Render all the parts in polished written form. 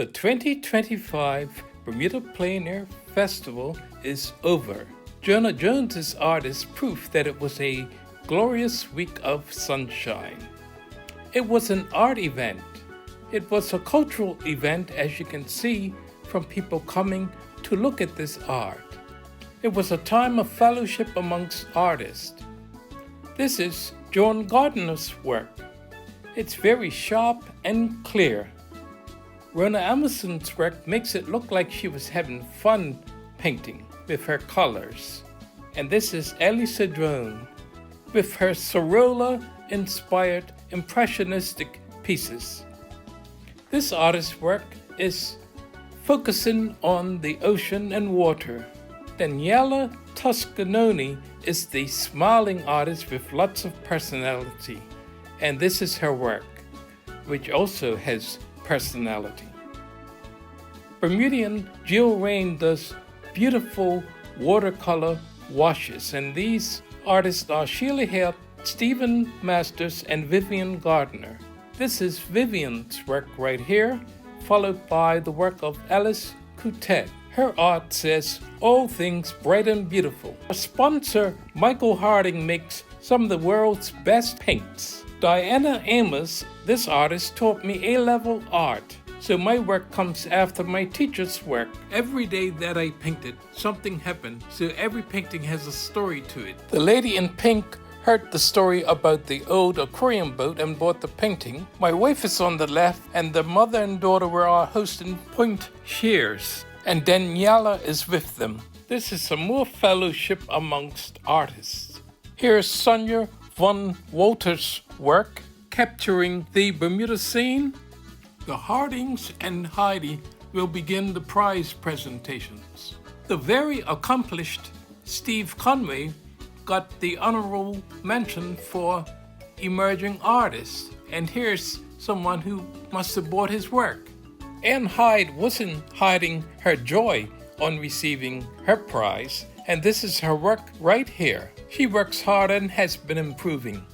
The 2025 Bermuda Plein Air Festival is over. Jonah Jones's art is proof that it was a glorious week of sunshine. It was an art event. It was a cultural event, as you can see from people coming to look at this art. It was a time of fellowship amongst artists. This is John Gardner's work. It's very sharp and clear. Rona Emerson's work makes it look like she was having fun painting with her colors. And this is Ellie Cedrone with her Sorolla-inspired impressionistic pieces. This artist's work is focusing on the ocean and water. Daniela Toscanoni is the smiling artist with lots of personality. And this is her work, which also has personality. Bermudian Jill Rain does beautiful watercolor washes, and these artists are Sheila Hale, Stephen Masters, and Vivian Gardner. This is Vivian's work right here, followed by the work of Alice Coutet. Her art says, all things bright and beautiful. Our sponsor, Michael Harding, makes some of the world's best paints. Diana Amos, this artist, taught me A-level art, so my work comes after my teacher's work. Every day that I painted, something happened, so every painting has a story to it. The lady in pink heard the story about the old aquarium boat and bought the painting. My wife is on the left, and the mother and daughter were hosting point shears, and Daniela is with them. This is some more fellowship amongst artists. Here's Sonia von Wolter's work, capturing the Bermuda scene. The Hardings and Heidi will begin the prize presentations. The very accomplished Steve Conway got the honorable mention for emerging artist, and here's someone who must have bought his work. Anne Hyde wasn't hiding her joy on receiving her prize, and this is her work right here. She works hard and has been improving.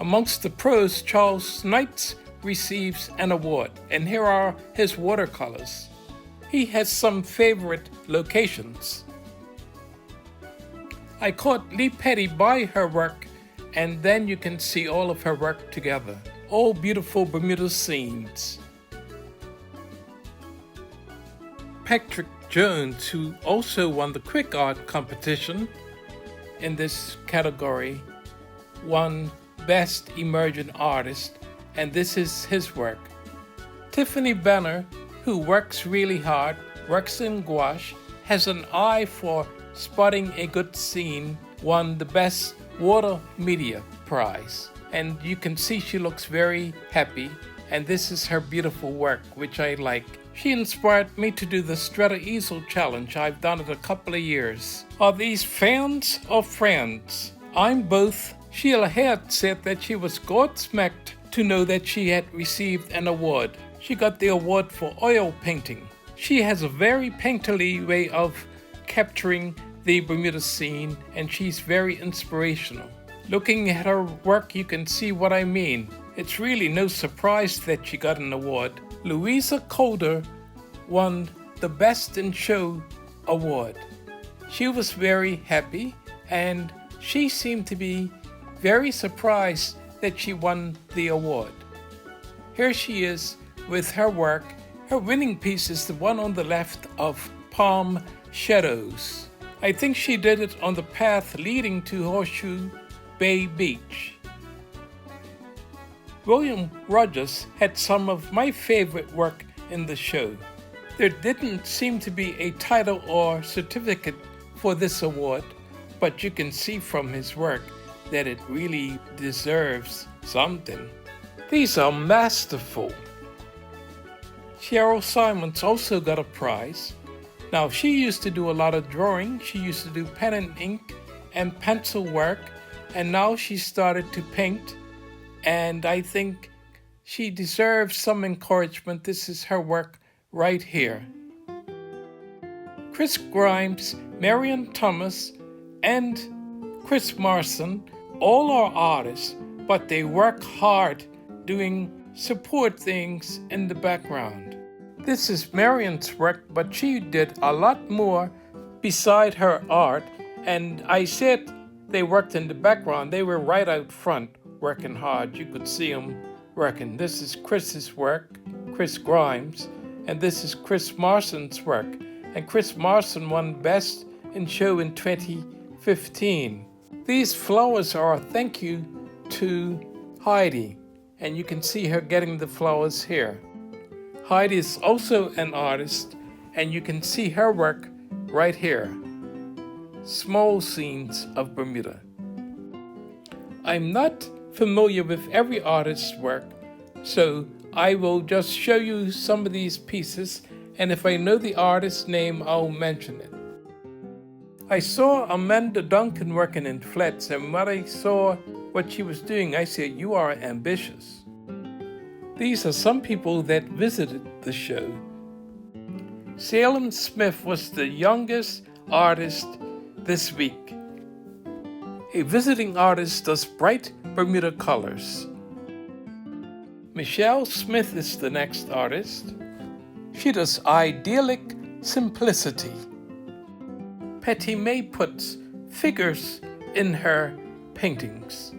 Amongst the pros, Charles Knights receives an award, and here are his watercolors. He has some favorite locations. I caught Lee Petty by her work, and then you can see all of her work together. All beautiful Bermuda scenes. Patrick Jones, who also won the Quick Art competition in this category, won Best Emerging Artist, and this is his work. Tiffany Benner, who works really hard, works in gouache, has an eye for spotting a good scene, won the Best Water Media prize. And you can see she looks very happy, and this is her beautiful work, which I like. She inspired me to do the Strata Easel Challenge. I've done it a couple of years. Are these fans or friends? I'm both. Sheila Hare said that she was gobsmacked to know that she had received an award. She got the award for oil painting. She has a very painterly way of capturing the Bermuda scene, and she's very inspirational. Looking at her work, you can see what I mean. It's really no surprise that she got an award. Louisa Calder won the Best in Show award. She was very happy, and she seemed to be very surprised that she won the award. Here she is with her work. Her winning piece is the one on the left of Palm Shadows. I think she did it on the path leading to Horseshoe Bay Beach. William Rogers had some of my favorite work in the show. There didn't seem to be a title or certificate for this award, but you can see from his work that it really deserves something. These are masterful. Cheryl Simons also got a prize. Now, she used to do a lot of drawing. She used to do pen and ink and pencil work, and now she started to paint, and I think she deserves some encouragement. This is her work right here. Chris Grimes, Marion Thomas, and Chris Marson all are artists, but they work hard doing support things in the background. This is Marion's work, but she did a lot more beside her art, and I said they worked in the background. They were right out front working hard. You could see them working. This is Chris's work, Chris Grimes, and this is Chris Marston's work. And Chris Marston won Best in Show in 2015. These flowers are a thank you to Heidi, and you can see her getting the flowers here. Heidi is also an artist, and you can see her work right here. Small Scenes of Bermuda. I'm not familiar with every artist's work, so I will just show you some of these pieces, and if I know the artist's name, I'll mention it. I saw Amanda Duncan working in flats, and when I saw what she was doing, I said, "You are ambitious." These are some people that visited the show. Salem Smith was the youngest artist this week. A visiting artist does bright Bermuda colors. Michelle Smith is the next artist. She does idyllic simplicity. Patty May puts figures in her paintings.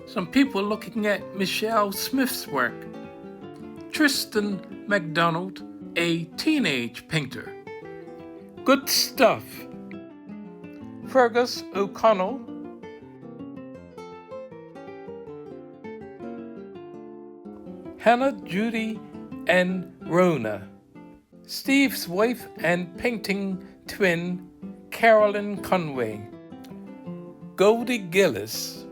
Some people looking at Michelle Smith's work. Tristan MacDonald, a teenage painter. Good stuff. Fergus O'Connell. Hannah, Judy, and Rona. Steve's wife and painting twin, Carolyn Conway. Goldie Gillis.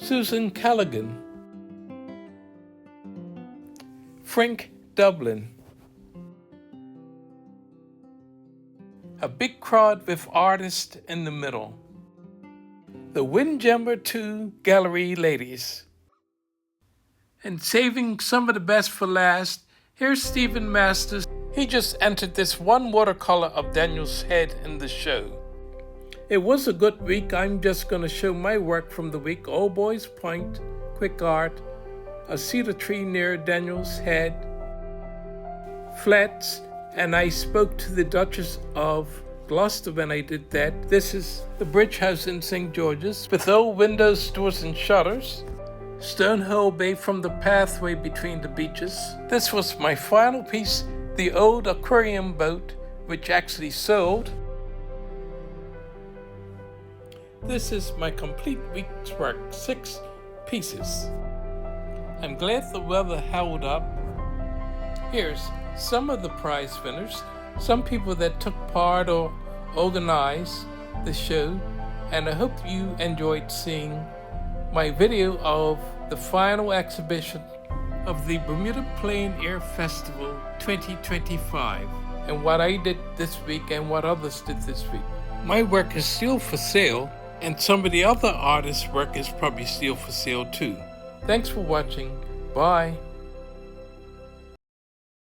Susan Callaghan. Frank Dublin. A big crowd with artists in the middle. The Windjammer 2 Gallery ladies. And saving some of the best for last, here's Stephen Masters. He just entered this one watercolor of Daniel's head in the show. It was a good week. I'm just going to show my work from the week. Old Boys Point, Quick Art, a cedar tree near Daniel's head, flats, and I spoke to the Duchess of Gloucester when I did that. This is the Bridge House in St. George's with old windows, doors, and shutters. Stonehole Bay from the pathway between the beaches. This was my final piece, the old aquarium boat, which actually sold. This is my complete week's work, 6 pieces. I'm glad the weather held up. Here's some of the prize winners, some people that took part or organized the show, and I hope you enjoyed seeing my video of the final exhibition of the Bermuda Plein Air Festival 2025 and what I did this week and what others did this week. My work is still for sale, and some of the other artists' work is probably still for sale too. Thanks for watching. Bye.